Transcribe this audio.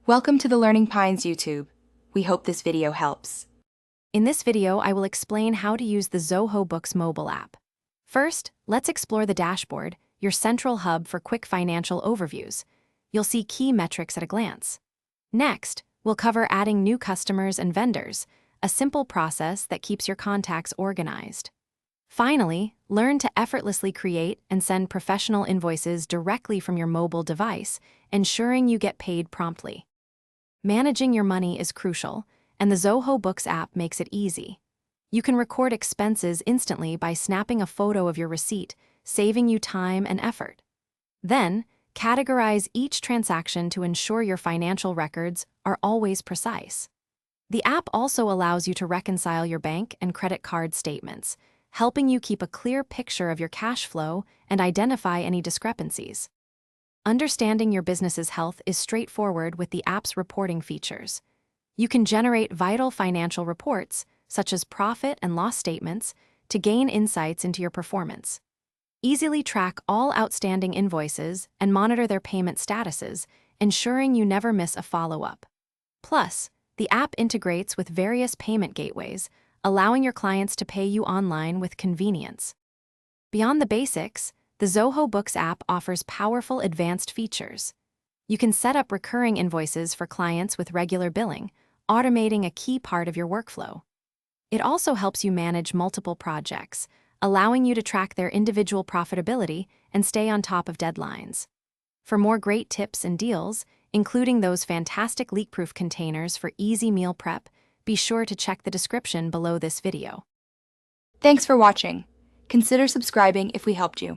Welcome to the Learning Pines YouTube. We hope this video helps. In this video, I will explain how to use the Zoho Books mobile app. First, let's explore the dashboard, your central hub for quick financial overviews. You'll see key metrics at a glance. Next, we'll cover adding new customers and vendors, a simple process that keeps your contacts organized. Finally, learn to effortlessly create and send professional invoices directly from your mobile device, ensuring you get paid promptly. Managing your money is crucial, and the Zoho Books app makes it easy. You can record expenses instantly by snapping a photo of your receipt, saving you time and effort. Then, categorize each transaction to ensure your financial records are always precise. The app also allows you to reconcile your bank and credit card statements, helping you keep a clear picture of your cash flow and identify any discrepancies. Understanding your business's health is straightforward with the app's reporting features. You can generate vital financial reports, such as profit and loss statements, to gain insights into your performance. Easily track all outstanding invoices and monitor their payment statuses, ensuring you never miss a follow-up. Plus, the app integrates with various payment gateways, allowing your clients to pay you online with convenience. Beyond the basics, the Zoho Books app offers powerful advanced features. You can set up recurring invoices for clients with regular billing, automating a key part of your workflow. It also helps you manage multiple projects, allowing you to track their individual profitability and stay on top of deadlines. For more great tips and deals, including those fantastic leak-proof containers for easy meal prep, be sure to check the description below this video. Thanks for watching. Consider subscribing if we helped you.